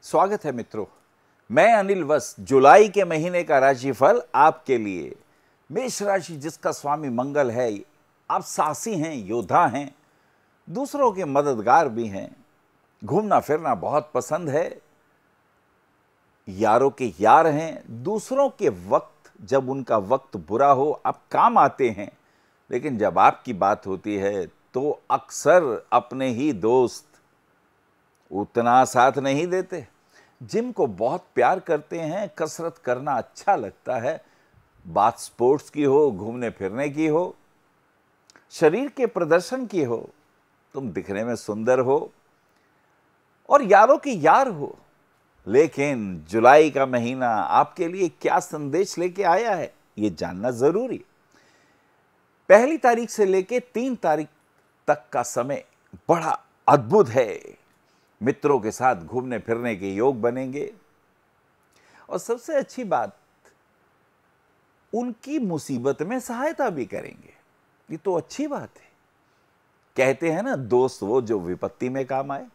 स्वागत है मित्रों। मैं अनिल वस जुलाई के महीने का राशिफल आपके लिए। मेष राशि जिसका स्वामी मंगल है, आप साहसी हैं, योद्धा हैं, दूसरों के मददगार भी हैं, घूमना फिरना बहुत पसंद है, यारों के यार हैं, दूसरों के वक्त जब उनका वक्त बुरा हो आप काम आते हैं, लेकिन जब आपकी बात होती है तो अक्सर अपने ही दोस्त उतना साथ नहीं देते। जिम को बहुत प्यार करते हैं, कसरत करना अच्छा लगता है, बात स्पोर्ट्स की हो, घूमने फिरने की हो, शरीर के प्रदर्शन की हो, तुम दिखने में सुंदर हो और यारों की यार हो। लेकिन जुलाई का महीना आपके लिए क्या संदेश लेके आया है, ये जानना जरूरी। 1 तारीख से लेके 3 तारीख तक का समय बड़ा अद्भुत है। मित्रों के साथ घूमने फिरने के योग बनेंगे और सबसे अच्छी बात, उनकी मुसीबत में सहायता भी करेंगे। ये तो अच्छी बात है। कहते हैं ना, दोस्त वो जो विपत्ति में काम आए।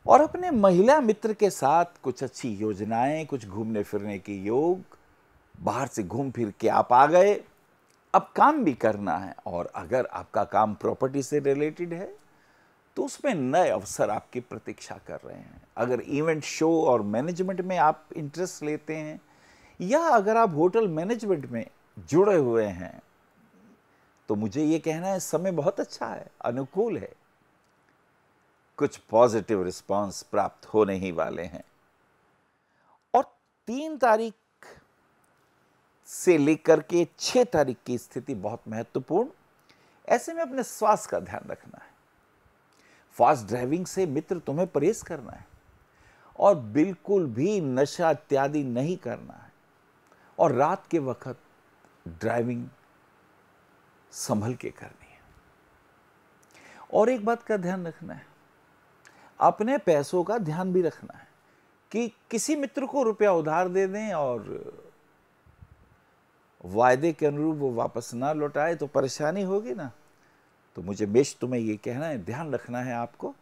और अपने महिला मित्र के साथ कुछ अच्छी योजनाएं, कुछ घूमने फिरने के योग, बाहर से घूम फिर के आप आ गए, अब काम भी करना है। और अगर आपका काम प्रॉपर्टी से रिलेटेड है तो उसमें नए अवसर आपकी प्रतीक्षा कर रहे हैं। अगर इवेंट, शो और मैनेजमेंट में आप इंटरेस्ट लेते हैं, या अगर आप होटल मैनेजमेंट में जुड़े हुए हैं, तो मुझे ये कहना है समय बहुत अच्छा है, अनुकूल है। कुछ पॉजिटिव रिस्पांस प्राप्त होने ही वाले हैं। और 3 तारीख से लेकर के 6 तारीख की स्थिति बहुत महत्वपूर्ण। ऐसे में अपने स्वास्थ्य का ध्यान रखना है। फास्ट ड्राइविंग से मित्र तुम्हें परहेज करना है और बिल्कुल भी नशा इत्यादि नहीं करना है। और रात के वक्त ड्राइविंग संभल के करनी है। और एक बात का ध्यान रखना है, अपने पैसों का ध्यान भी रखना है कि किसी मित्र को रुपया उधार दे दें और वायदे के अनुरूप वो वापस ना लौटाए तो परेशानी होगी ना। तो मुझे मेष तुम्हें ये कहना है, ध्यान रखना है आपको।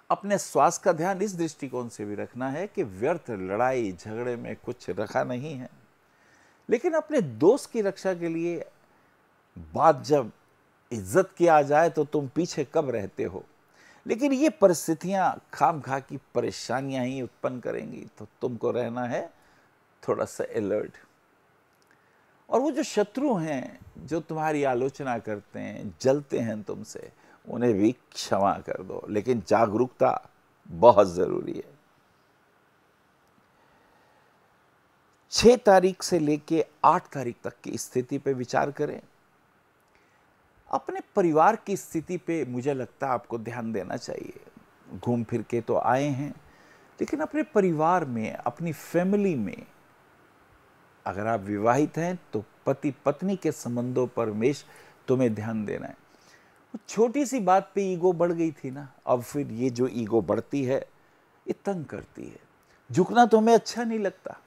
अपने स्वास्थ्य का ध्यान इस दृष्टिकोण से भी रखना है कि व्यर्थ लड़ाई झगड़े में कुछ रखा नहीं है। लेकिन अपने दोस्त की रक्षा के लिए बात जब इज्जत की आ जाए तो तुम पीछे कब रहते हो। लेकिन ये परिस्थितियां खामखा की परेशानियां ही उत्पन्न करेंगी, तो तुमको रहना है थोड़ा सा अलर्ट। और वो जो शत्रु हैं, जो तुम्हारी आलोचना करते हैं, जलते हैं तुमसे, उन्हें भी क्षमा कर दो। लेकिन जागरूकता बहुत जरूरी है। 6 तारीख से लेके 8 तारीख तक की स्थिति पे विचार करें। अपने परिवार की स्थिति पे मुझे लगता है आपको ध्यान देना चाहिए। घूम फिर के तो आए हैं, लेकिन अपने परिवार में, अपनी फैमिली में, अगर आप विवाहित हैं तो पति पत्नी के संबंधों पर मेष तुम्हें ध्यान देना है। छोटी सी बात पे ईगो बढ़ गई थी ना, अब फिर ये जो ईगो बढ़ती है ये तंग करती है। झुकना तो हमें अच्छा नहीं लगता,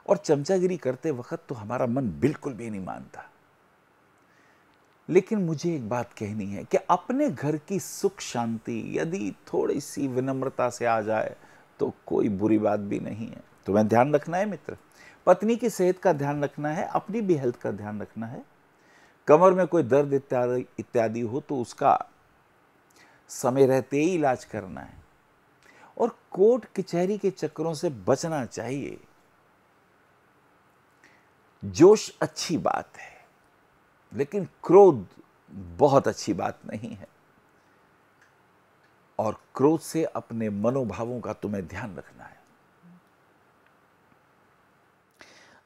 और चमचागिरी करते वक्त तो हमारा मन बिल्कुल भी नहीं मानता। लेकिन मुझे एक बात कहनी है कि अपने घर की सुख शांति यदि थोड़ी सी विनम्रता से आ जाए तो कोई बुरी बात भी नहीं है। तुम्हें ध्यान रखना है मित्र। पत्नी की सेहत का ध्यान रखना है, अपनी भी हेल्थ का ध्यान रखना है। कमर में कोई दर्द इत्यादि हो तो उसका समय रहते ही इलाज करना है। और कोर्ट कचहरी के चक्करों से बचना चाहिए। जोश अच्छी बात है, लेकिन क्रोध बहुत अच्छी बात नहीं है। और क्रोध से अपने मनोभावों का तुम्हें ध्यान रखना है।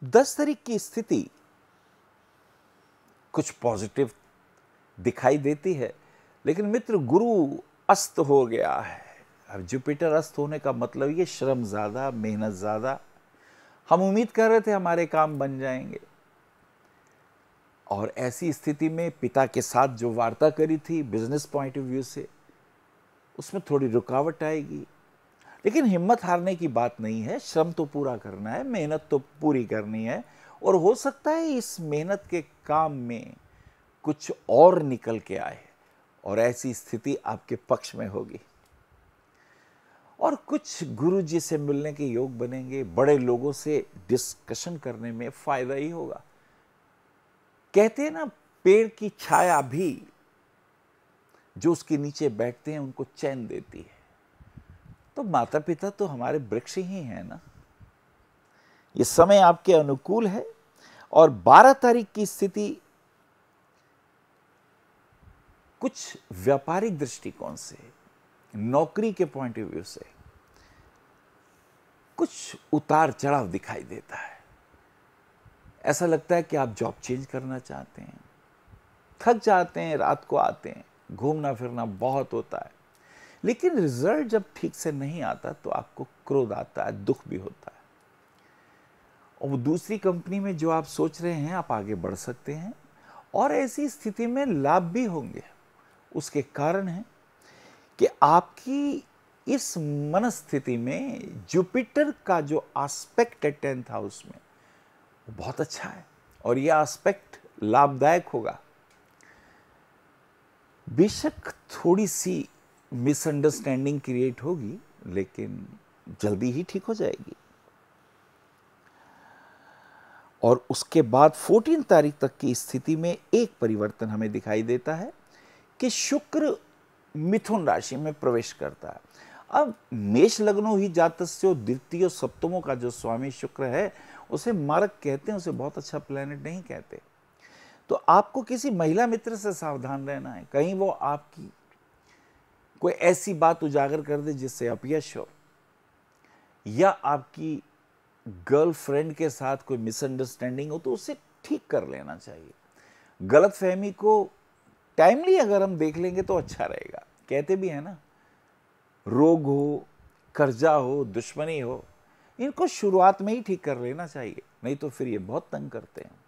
10 तारीख की स्थिति कुछ पॉजिटिव दिखाई देती है, लेकिन मित्र गुरु अस्त हो गया है। अब जुपिटर अस्त होने का मतलब ये श्रम ज्यादा, मेहनत ज्यादा। हम उम्मीद कर रहे थे हमारे काम बन जाएंगे, और ऐसी स्थिति में पिता के साथ जो वार्ता करी थी बिजनेस पॉइंट ऑफ व्यू से, उसमें थोड़ी रुकावट आएगी। लेकिन हिम्मत हारने की बात नहीं है। श्रम तो पूरा करना है, मेहनत तो पूरी करनी है, और हो सकता है इस मेहनत के काम में कुछ और निकल के आए, और ऐसी स्थिति आपके पक्ष में होगी। और कुछ गुरु जी से मिलने के योग बनेंगे। बड़े लोगों से डिस्कशन करने में फायदा ही होगा। कहते हैं ना, पेड़ की छाया भी जो उसके नीचे बैठते हैं उनको चैन देती है। तो माता पिता तो हमारे वृक्ष ही हैं ना। ये समय आपके अनुकूल है। और 12 तारीख की स्थिति कुछ व्यापारिक दृष्टिकोण से, नौकरी के पॉइंट ऑफ व्यू से कुछ उतार चढ़ाव दिखाई देता है। ऐसा लगता है कि आप जॉब चेंज करना चाहते हैं, थक जाते हैं, रात को आते हैं, घूमना फिरना बहुत होता है, लेकिन रिजल्ट जब ठीक से नहीं आता तो आपको क्रोध आता है, दुख भी होता है। और वो दूसरी कंपनी में जो आप सोच रहे हैं, आप आगे बढ़ सकते हैं और ऐसी स्थिति में लाभ भी होंगे। उसके कारण है कि आपकी इस मनस्थिति में जुपिटर का जो एस्पेक्ट है 10th हाउस में, वो बहुत अच्छा है और यह एस्पेक्ट लाभदायक होगा। बेशक थोड़ी सी मिसअंडरस्टैंडिंग क्रिएट होगी, लेकिन जल्दी ही ठीक हो जाएगी। और उसके बाद 14 तारीख तक की स्थिति में एक परिवर्तन हमें दिखाई देता है कि शुक्र मिथुन राशि में प्रवेश करता है। अब मेष लग्नो ही जातस्यो द्वितीय सप्तमों का जो स्वामी शुक्र है, उसे मारक कहते हैं, उसे बहुत अच्छा प्लेनेट नहीं कहते। तो आपको किसी महिला मित्र से सावधान रहना है। कहीं वो आपकी कोई ऐसी बात उजागर कर दे जिससे अपयश हो, या आपकी गर्लफ्रेंड के साथ कोई मिसअंडरस्टैंडिंग हो, तो उसे ठीक कर लेना चाहिए। गलतफहमी को टाइमली अगर हम देख लेंगे तो अच्छा रहेगा। कहते भी है ना, रोग हो, कर्जा हो, दुश्मनी हो, इनको शुरुआत में ही ठीक कर लेना चाहिए, नहीं तो फिर ये बहुत तंग करते हैं।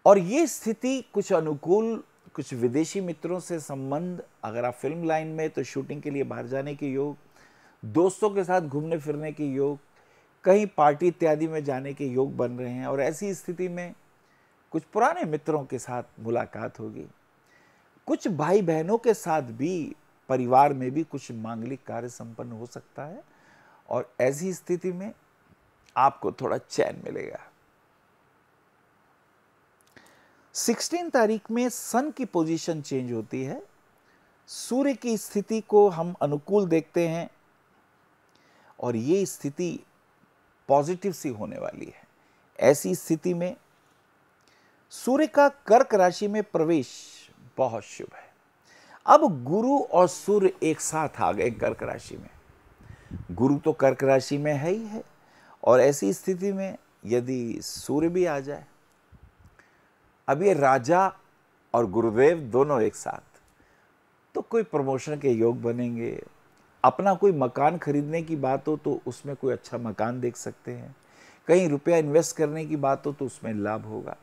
और ये स्थिति कुछ अनुकूल, कुछ विदेशी मित्रों से संबंध, अगर आप फिल्म लाइन में तो शूटिंग के लिए बाहर जाने के योग, दोस्तों के साथ घूमने फिरने के योग, कहीं पार्टी इत्यादि में जाने के योग बन रहे हैं। और ऐसी स्थिति में कुछ पुराने मित्रों के साथ मुलाकात होगी। कुछ भाई बहनों के साथ भी, परिवार में भी कुछ मांगलिक कार्य संपन्न हो सकता है और ऐसी स्थिति में आपको थोड़ा चैन मिलेगा। 16 तारीख में सन की पोजीशन चेंज होती है। सूर्य की स्थिति को हम अनुकूल देखते हैं और ये स्थिति पॉजिटिव सी होने वाली है। ऐसी स्थिति में सूर्य का कर्क राशि में प्रवेश बहुत शुभ है। अब गुरु और सूर्य एक साथ आ गए कर्क राशि में। गुरु तो कर्क राशि में है ही है, और ऐसी स्थिति में यदि सूर्य भी आ जाए, अब ये राजा और गुरुदेव दोनों एक साथ, तो कोई प्रमोशन के योग बनेंगे। अपना कोई मकान खरीदने की बात हो तो उसमें कोई अच्छा मकान देख सकते हैं। कहीं रुपया इन्वेस्ट करने की बात हो तो उसमें लाभ होगा।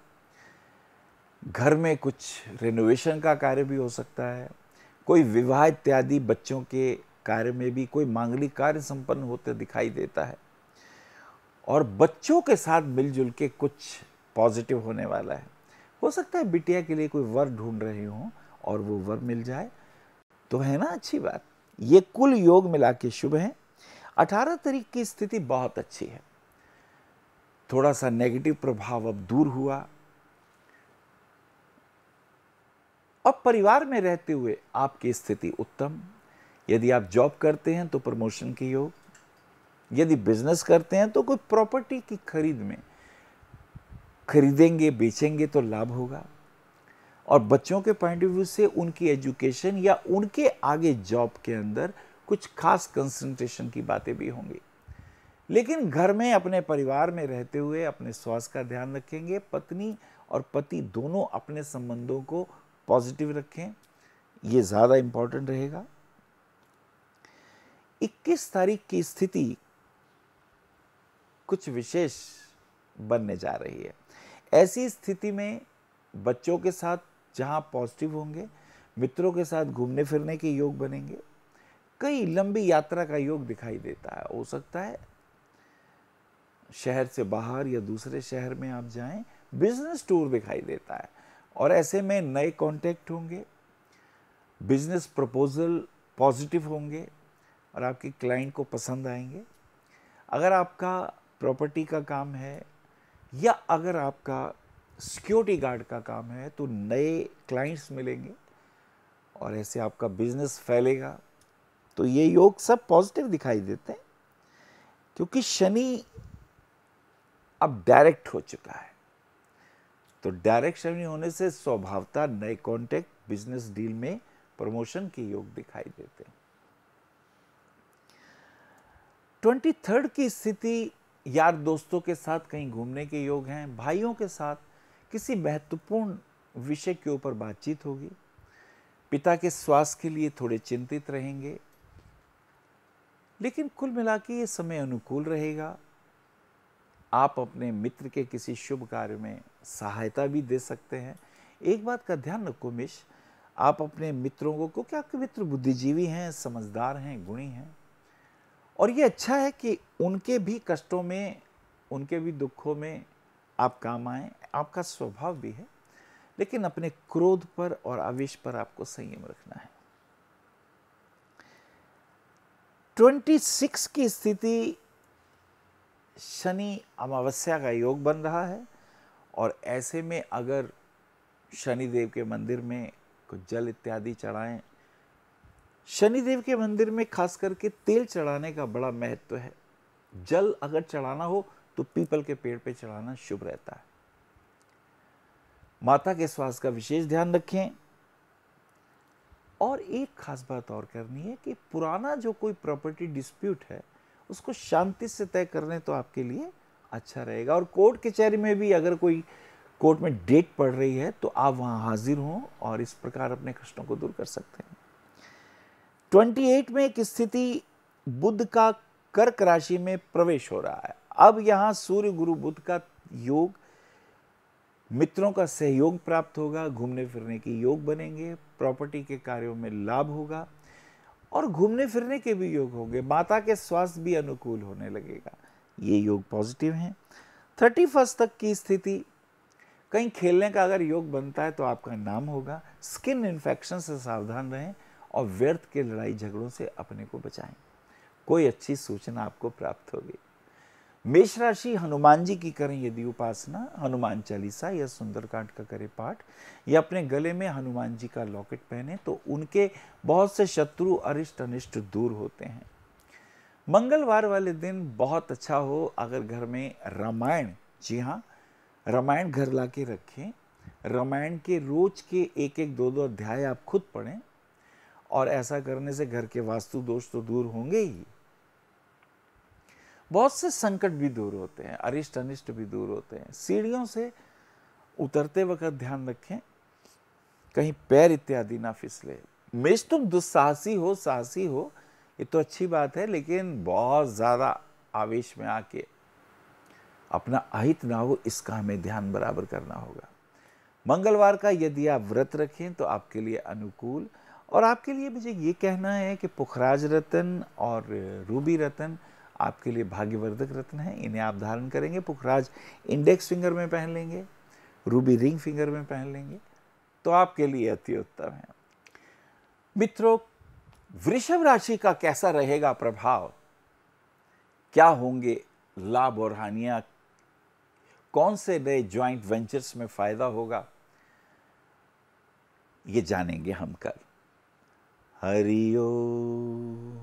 घर में कुछ रेनोवेशन का कार्य भी हो सकता है। कोई विवाह इत्यादि बच्चों के कार्य में भी कोई मांगलिक कार्य संपन्न होते दिखाई देता है। और बच्चों के साथ मिलजुल के कुछ पॉजिटिव होने वाला है। हो सकता है बिटिया के लिए कोई वर ढूंढ रहे हो और वो वर मिल जाए, तो है ना अच्छी बात। ये कुल योग मिला के शुभ है। 18 तारीख की स्थिति बहुत अच्छी है। थोड़ा सा नेगेटिव प्रभाव अब दूर हुआ। अब परिवार में रहते हुए आपकी स्थिति उत्तम। यदि आप जॉब करते हैं तो प्रमोशन के योग, यदि बिजनेस करते हैं तो कोई प्रॉपर्टी की खरीद में खरीदेंगे बेचेंगे तो लाभ होगा। और बच्चों के पॉइंट ऑफ व्यू से उनकी एजुकेशन या उनके आगे जॉब के अंदर कुछ खास कंसंट्रेशन की बातें भी होंगी। लेकिन घर में अपने परिवार में रहते हुए अपने स्वास्थ्य का ध्यान रखेंगे। पत्नी और पति दोनों अपने संबंधों को पॉजिटिव रखें, ये ज़्यादा इंपॉर्टेंट रहेगा। 21 तारीख की स्थिति कुछ विशेष बनने जा रही है। ऐसी स्थिति में बच्चों के साथ जहां पॉजिटिव होंगे, मित्रों के साथ घूमने फिरने के योग बनेंगे। कई लंबी यात्रा का योग दिखाई देता है। हो सकता है शहर से बाहर या दूसरे शहर में आप जाएं। बिजनेस टूर दिखाई देता है और ऐसे में नए कॉन्टैक्ट होंगे, बिजनेस प्रपोजल पॉजिटिव होंगे। और आपके क्लाइंट को पसंद आएंगे। अगर आपका प्रॉपर्टी का काम है या अगर आपका सिक्योरिटी गार्ड का काम है तो नए क्लाइंट्स मिलेंगे और ऐसे आपका बिजनेस फैलेगा। तो ये योग सब पॉजिटिव दिखाई देते हैं, क्योंकि शनि अब डायरेक्ट हो चुका है। तो डायरेक्ट शनि होने से स्वभावतः नए कॉन्टैक्ट, बिजनेस डील में प्रमोशन के योग दिखाई देते हैं। 23 की स्थिति यार दोस्तों के साथ कहीं घूमने के योग हैं। भाइयों के साथ किसी महत्वपूर्ण विषय के ऊपर बातचीत होगी। पिता के स्वास्थ्य के लिए थोड़े चिंतित रहेंगे, लेकिन कुल मिला के ये समय अनुकूल रहेगा। आप अपने मित्र के किसी शुभ कार्य में सहायता भी दे सकते हैं। एक बात का ध्यान रखो मिश, आप अपने मित्रों को, क्योंकि आपके मित्र बुद्धिजीवी हैं, समझदार हैं, गुणी हैं, और ये अच्छा है कि उनके भी कष्टों में, उनके भी दुखों में आप काम आएं। आपका स्वभाव भी है, लेकिन अपने क्रोध पर और आवेश पर आपको संयम रखना है। 26 की स्थिति शनि अमावस्या का योग बन रहा है, और ऐसे में अगर शनिदेव के मंदिर में कुछ जल इत्यादि चढ़ाएं। शनिदेव के मंदिर में खास करके तेल चढ़ाने का बड़ा महत्व है। जल अगर चढ़ाना हो तो पीपल के पेड़ पे चढ़ाना शुभ रहता है। माता के स्वास्थ्य का विशेष ध्यान रखें। और एक खास बात और करनी है कि पुराना जो कोई प्रॉपर्टी डिस्प्यूट है उसको शांति से तय करने तो आपके लिए अच्छा रहेगा। और कोर्ट कचहरी में भी अगर कोई कोर्ट में डेट पड़ रही है तो आप वहां हाजिर हों और इस प्रकार अपने कष्टों को दूर कर सकते हैं। 28 में एक स्थिति बुध का कर्क राशि में प्रवेश हो रहा है। अब यहां सूर्य गुरु बुध का योग, मित्रों का सहयोग प्राप्त होगा, घूमने फिरने के योग बनेंगे, प्रॉपर्टी के कार्यों में लाभ होगा और घूमने फिरने के भी योग होंगे। माता के स्वास्थ्य भी अनुकूल होने लगेगा। ये योग पॉजिटिव हैं। 31 तक की स्थिति, कहीं खेलने का अगर योग बनता है तो आपका नाम होगा। स्किन इन्फेक्शन से सावधान रहें और व्यर्थ के लड़ाई झगड़ों से अपने को बचाएं। कोई अच्छी सूचना आपको प्राप्त होगी। मेष राशि, हनुमान जी की करें यदि उपासना, हनुमान चालीसा या सुंदरकांड का करें पाठ, या अपने गले में हनुमान जी का लॉकेट पहने तो उनके बहुत से शत्रु, अरिष्ट, अनिष्ट दूर होते हैं। मंगलवार वाले दिन बहुत अच्छा हो अगर घर में रामायण, जी हाँ, रामायण घर ला के रखें। रामायण के रोज के एक एक दो दो अध्याय आप खुद पढ़ें, और ऐसा करने से घर के वास्तु दोष तो दूर होंगे ही, बहुत से संकट भी दूर होते हैं, अरिष्ट अनिष्ट भी दूर होते हैं। सीढ़ियों से उतरते वक्त ध्यान रखें कहीं पैर इत्यादि ना फिसले। मेष, तुम दुस्साहसी हो, साहसी हो, ये तो अच्छी बात है, लेकिन बहुत ज्यादा आवेश में आके अपना अहित ना हो, इसका हमें ध्यान बराबर करना होगा। मंगलवार का यदि आप व्रत रखें तो आपके लिए अनुकूल। और आपके लिए मुझे ये कहना है कि पुखराज रत्न और रूबी रत्न आपके लिए भाग्यवर्धक रत्न है। इन्हें आप धारण करेंगे। पुखराज इंडेक्स फिंगर में पहन लेंगे, रूबी रिंग फिंगर में पहन लेंगे तो आपके लिए अति उत्तम है। मित्रों, वृषभ राशि का कैसा रहेगा प्रभाव, क्या होंगे लाभ और हानियां, कौन से नए ज्वाइंट वेंचर्स में फायदा होगा, ये जानेंगे हम कल। हरिओम।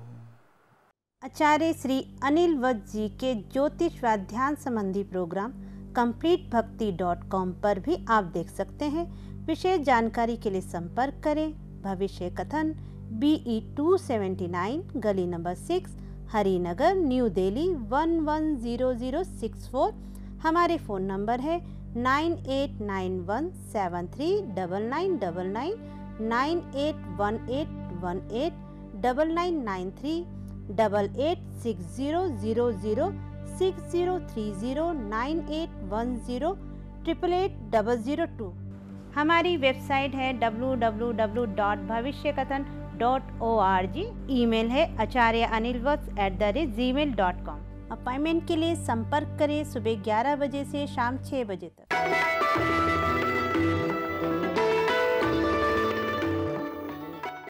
आचार्य श्री अनिल वत्स जी के ज्योतिष व ध्यान संबंधी प्रोग्राम completebhakti.com पर भी आप देख सकते हैं। विशेष जानकारी के लिए संपर्क करें। भविष्य कथन BE 279, गली नंबर 6, हरिनगर, न्यू दिल्ली 110064। हमारे फ़ोन नंबर है 9891739999, 9818189993, 88600060309810888002। हमारी वेबसाइट है www.bhavishyakathan.org। ईमेल है acharyaanilvats@gmail.com। अपॉइंटमेंट के लिए संपर्क करें सुबह 11 बजे से शाम 6 बजे तक।